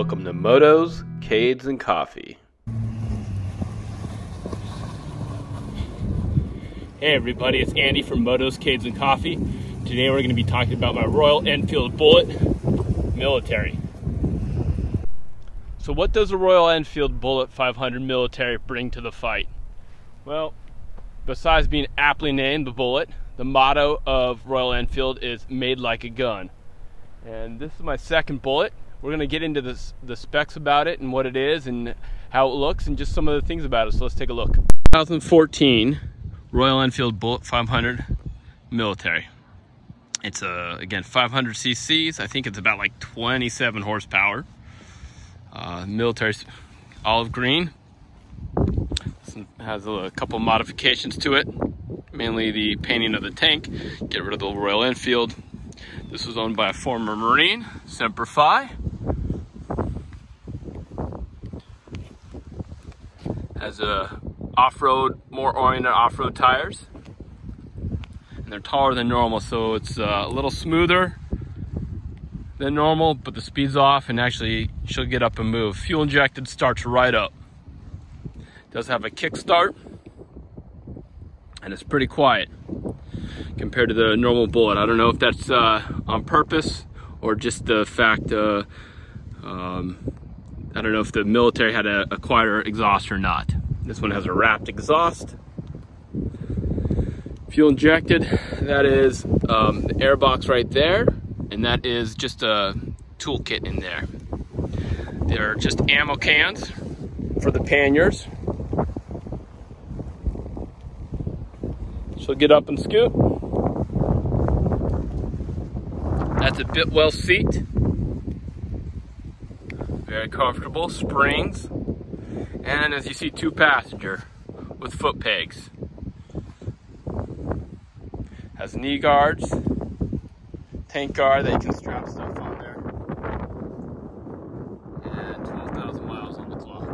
Welcome to Motos, Cades, and Coffee. Hey everybody, it's Andy from Motos, Cades, and Coffee. Today we're going to be talking about my Royal Enfield Bullet military. So what does a Royal Enfield Bullet 500 military bring to the fight? Well, besides being aptly named the Bullet, the motto of Royal Enfield is made like a gun. And this is my second bullet. We're going to get into the specs about it and what it is and how it looks and just some of the things about it. So let's take a look. 2014 Royal Enfield Bullet 500 military. It's again 500 cc's. I think it's about like 27 horsepower. Military's olive green. This has a couple modifications to it, mainly the painting of the tank. Get rid of the Royal Enfield. This was owned by a former Marine, Semper Fi. Has a off-road, more oriented off-road tires. And they're taller than normal, so it's a little smoother than normal, but the speed's off and actually she'll get up and move. Fuel injected, starts right up. Does have a kickstart, and it's pretty quiet compared to the normal Bullet. I don't know if that's on purpose or just the fact, I don't know if the military had a quieter exhaust or not. This one has a wrapped exhaust. Fuel injected, that is the air box right there, and that is just a toolkit in there. They're just ammo cans for the panniers. She'll get up and scoot. That's a Bitwell seat. Very comfortable, springs. And as you see, 2-passenger with foot pegs. Has knee guards, tank guard that you can strap stuff on there. And 12,000 miles on the clock.